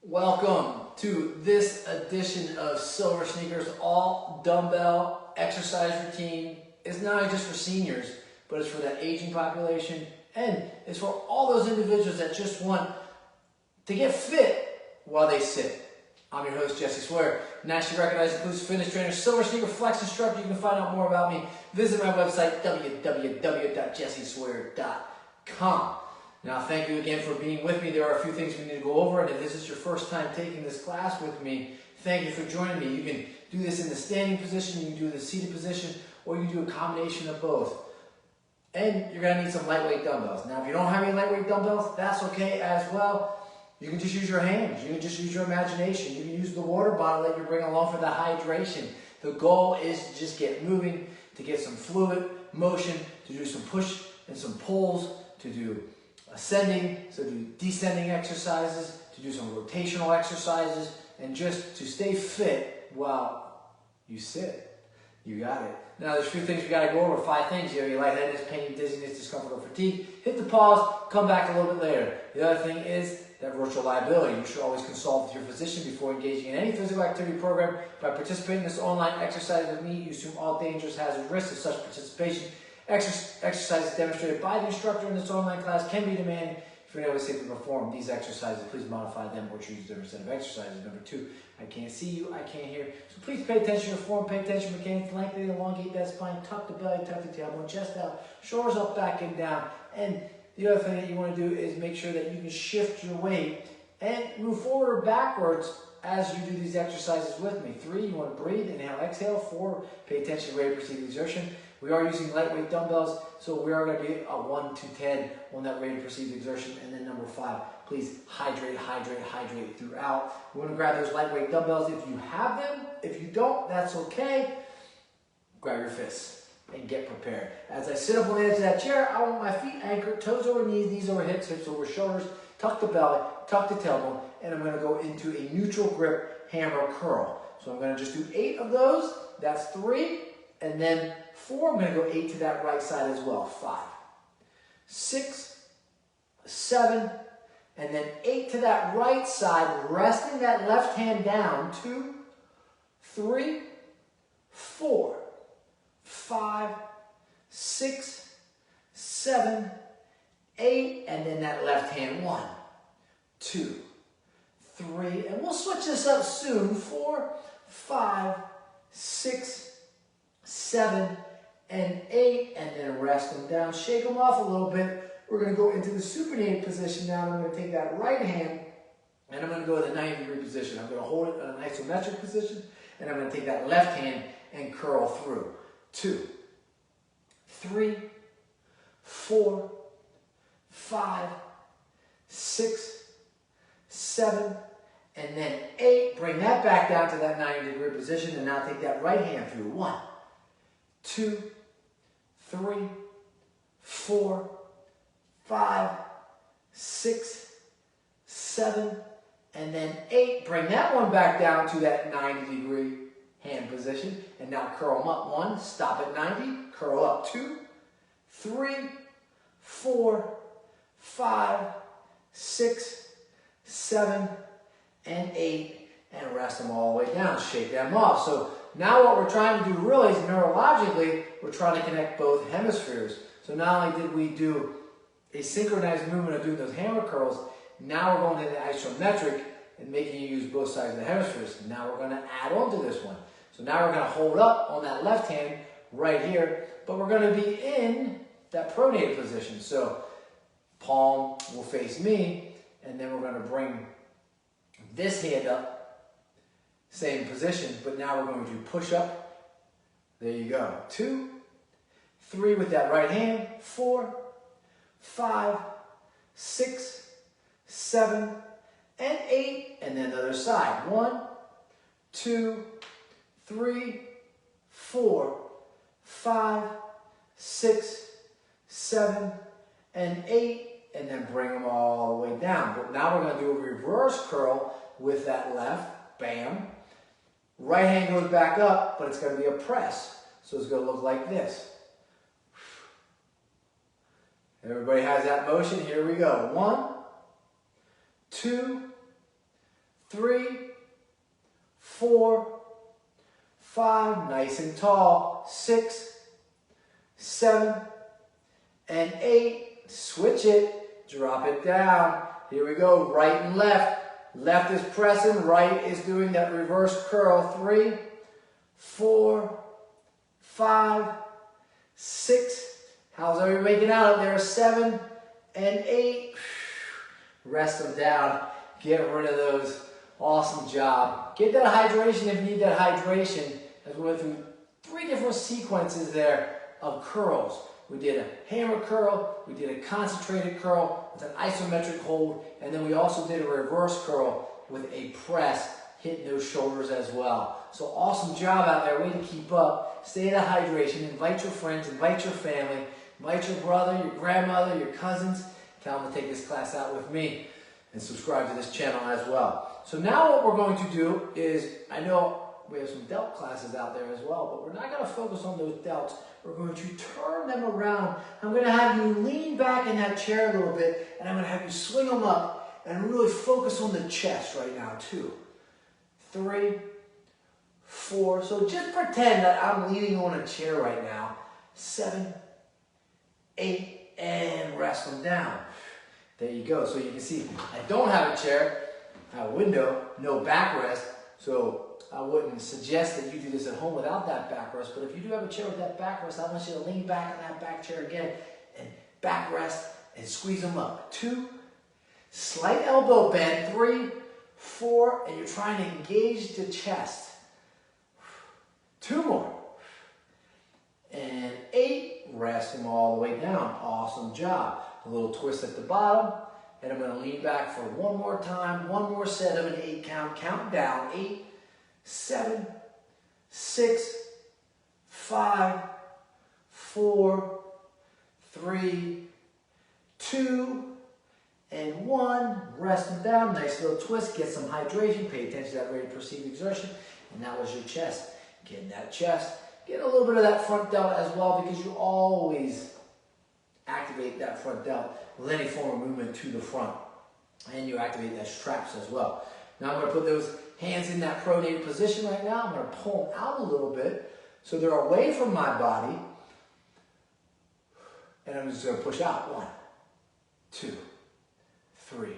Welcome to this edition of SilverSneaker's All Dumbbell Exercise Routine. It's not only just for seniors, but it's for the aging population, and it's for all those individuals that just want to get fit while they sit. I'm your host, Jesse Swear, nationally recognized inclusive fitness trainer, SilverSneaker Flex instructor. You can find out more about me. Visit my website, www.jesseswear.com. Now, thank you again for being with me. There are a few things we need to go over, and if this is your first time taking this class with me, thank you for joining me. You can do this in the standing position, you can do the seated position, or you can do a combination of both. And you're going to need some lightweight dumbbells. Now, if you don't have any lightweight dumbbells, that's okay as well. You can just use your hands. You can just use your imagination. You can use the water bottle that you bring along for the hydration. The goal is to just get moving, to get some fluid motion, to do some push and some pulls, to do ascending, so do descending exercises, to do some rotational exercises, and just to stay fit while you sit. You got it. Now, there's a few things we got to go over. 5 things here. Your lightheadedness, pain, dizziness, discomfort, or fatigue. Hit the pause. Come back a little bit later. The other thing is that virtual liability. You should always consult with your physician before engaging in any physical activity program. By participating in this online exercise with me, you assume all dangerous, hazardous risks of such participation. Exercises demonstrated by the instructor in this online class can be demanded. If you're unable to safely perform these exercises, please modify them or choose a different set of exercises. Number 2, I can't see you, I can't hear. So please pay attention to your form, pay attention to mechanics, lengthen, elongate that spine, tuck the belly, tuck the tailbone, chest out, shoulders up, back, and down. And the other thing that you want to do is make sure that you can shift your weight and move forward or backwards as you do these exercises with me. 3, you want to breathe, inhale, exhale. 4, pay attention to rate of perceived exertion. We are using lightweight dumbbells, so we are going to be a 1 to 10 on that rate of perceived exertion. And then number 5, please hydrate, hydrate, hydrate throughout. We want to grab those lightweight dumbbells if you have them. If you don't, that's okay. Grab your fists and get prepared. As I sit up on the edge of that chair, I want my feet anchored, toes over knees, knees over hips, hips over shoulders. Tuck the belly, tuck the tailbone, and I'm going to go into a neutral grip hammer curl. So I'm going to just do 8 of those. That's 3. And then 4, I'm going to go 8 to that right side as well. 5, 6, 7, and then 8 to that right side, resting that left hand down. 2, 3, 4, 5, 6, 7, 8, and then that left hand. 1, 2, 3, and we'll switch this up soon. 4, 5, 6, 7, and 8, and then rest them down. Shake them off a little bit. We're going to go into the supinated position now. I'm going to take that right hand, and I'm going to go to the 90-degree position. I'm going to hold it in an isometric position, and I'm going to take that left hand and curl through. 2, 3, 4, 5, 6, 7, and then 8. Bring that back down to that 90-degree position, and now take that right hand through. 1, 2, 3, 4, 5, 6, 7, and then 8. Bring that one back down to that 90-degree hand position, and now curl them up. 1, stop at 90, curl up. 2, 3, 4, 5, 6, 7, and 8, and rest them all the way down. Shake them off. So now what we're trying to do really is neurologically, we're trying to connect both hemispheres. So not only did we do a synchronized movement of doing those hammer curls, now we're going to the isometric and making you use both sides of the hemispheres. Now we're going to add on to this one. So now we're going to hold up on that left hand right here, but we're going to be in that pronated position. So palm will face me, and then we're going to bring this hand up. Same position, but now we're going to push up. There you go. 2, 3 with that right hand. 4, 5, 6, 7, and 8. And then the other side. 1, 2, 3, 4, 5, 6, 7, and 8. And then bring them all the way down. But now we're going to do a reverse curl with that left. Bam. Right hand goes back up, but it's going to be a press. So it's going to look like this. Everybody has that motion. Here we go. 1, 2, 3, 4, 5, nice and tall, 6, 7, and 8. Switch it, drop it down. Here we go, right and left. Left is pressing, right is doing that reverse curl. 3, 4, 5, 6. How's everybody making out up there? 7 and 8. Rest them down. Get rid of those. Awesome job. Get that hydration if you need that hydration. As we went through 3 different sequences there of curls. We did a hammer curl, we did a concentrated curl with an isometric hold, and then we also did a reverse curl with a press, hitting those shoulders as well. So awesome job out there, way to keep up. Stay in hydration, invite your friends, invite your family, invite your brother, your grandmother, your cousins. Tell them to take this class out with me and subscribe to this channel as well. So now what we're going to do is, I know we have some delt classes out there as well, but we're not going to focus on those delts. We're going to turn them around. I'm going to have you lean back in that chair a little bit, and I'm going to have you swing them up and really focus on the chest right now. 2, 3, 4. So just pretend that I'm leaning on a chair right now. 7, 8, and rest them down. There you go. So you can see I don't have a chair, I have a window, no backrest. So I wouldn't suggest that you do this at home without that backrest, but if you do have a chair with that backrest, I want you to lean back in that back chair again and backrest and squeeze them up. 2, slight elbow bend. 3, 4, and you're trying to engage the chest. 2 more. And 8, rest them all the way down. Awesome job. A little twist at the bottom, and I'm going to lean back for one more time, one more set of an 8 count. Count down. 8, 7, 6, 5, 4, 3, 2, and 1. Rest them down. Nice little twist. Get some hydration. Pay attention to that rate of perceived exertion. And that was your chest. Getting that chest. Get a little bit of that front delt as well, because you always activate that front delt with any form of movement to the front. And you activate those traps as well. Now I'm going to put those hands in that pronated position right now. I'm going to pull them out a little bit so they're away from my body. And I'm just going to push out. 1, 2, 3,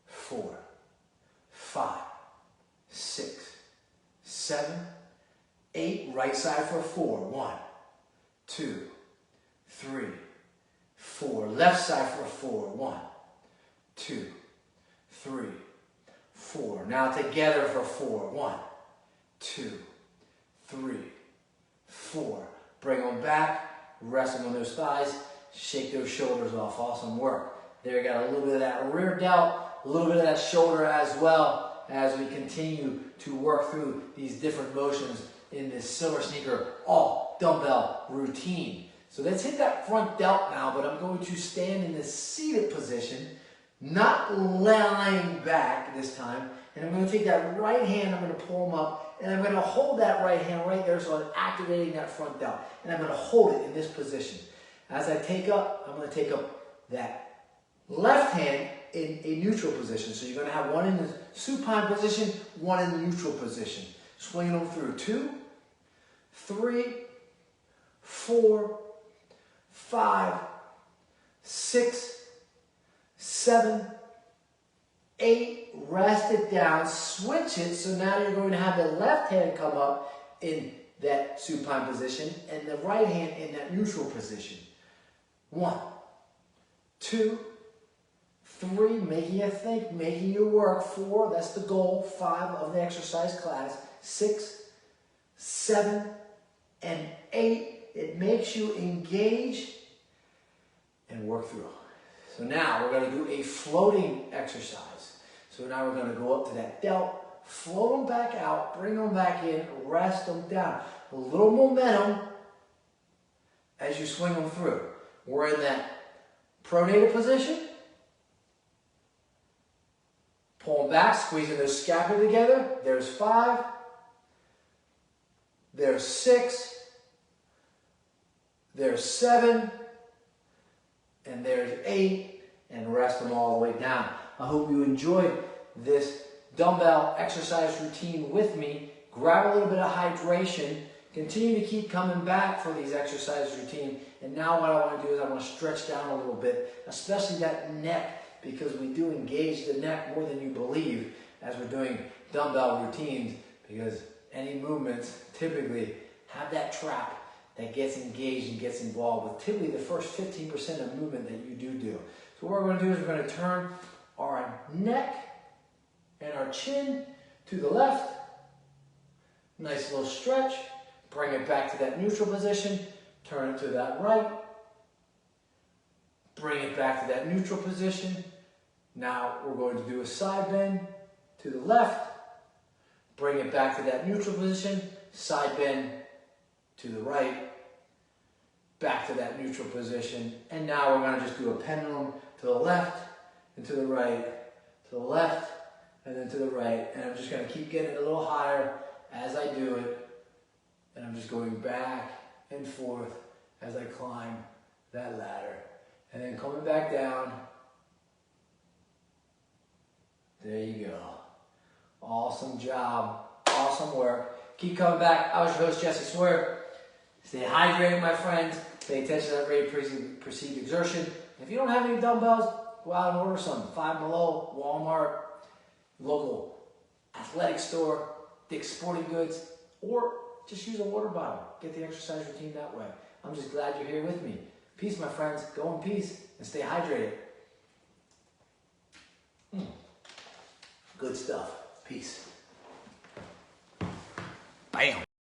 4, 5, 6, 7, 8. Right side for 4. 1, 2, 3, 4. Left side for 4. 1, 2, 3, 4. Now together for 4. 1, 2, 3, 4. Bring them back. Rest them on those thighs. Shake those shoulders off. Awesome work. There you got a little bit of that rear delt, a little bit of that shoulder as well, as we continue to work through these different motions in this SilverSneaker All Dumbbell Routine. So let's hit that front delt now, but I'm going to stand in this seated position, not lying back this time. And I'm going to take that right hand, I'm going to pull them up, and I'm going to hold that right hand right there, so I'm activating that front delt. And I'm going to hold it in this position. As I take up, I'm going to take up that left hand in a neutral position. So you're going to have one in the supine position, one in the neutral position. Swinging them through. 2, 3, 4, 5, 6, 7, 8. Rest it down. Switch it. So now you're going to have the left hand come up in that supine position and the right hand in that neutral position. 1, 2, 3, making you think, making you work. 4, that's the goal. 5 of the exercise class. 6, 7, and 8. It makes you engage and work through. So now we're going to do a floating exercise. So now we're going to go up to that delt, float them back out, bring them back in, rest them down. A little momentum as you swing them through. We're in that pronated position. Pull them back, squeezing those scapula together. There's 5. There's 6. There's 7. And there's 8. And rest them all the way down. I hope you enjoyed this dumbbell exercise routine with me, grab a little bit of hydration, continue to keep coming back for these exercise routine. And now what I want to do is I want to stretch down a little bit, especially that neck, because we do engage the neck more than you believe as we're doing dumbbell routines, because any movements typically have that trap that gets engaged and gets involved with typically the first 15% of movement that you do. So what we're going to do is we're going to turn our neck and our chin to the left. Nice little stretch. Bring it back to that neutral position. Turn it to that right. Bring it back to that neutral position. Now we're going to do a side bend to the left. Bring it back to that neutral position. Side bend to the right. Back to that neutral position. And now we're going to just do a pendulum to the left and to the right, to the left and then to the right. And I'm just going to keep getting a little higher as I do it. And I'm just going back and forth as I climb that ladder. And then coming back down. There you go. Awesome job. Awesome work. Keep coming back. I was your host, Jesse Sawyer. Stay hydrated, my friends. Pay attention to that rate of perceived exertion. If you don't have any dumbbells, go out and order some. Five Below, Walmart, local athletic store, Dick's Sporting Goods, or just use a water bottle. Get the exercise routine that way. I'm just glad you're here with me. Peace, my friends. Go in peace and stay hydrated. Good stuff. Peace. Bam.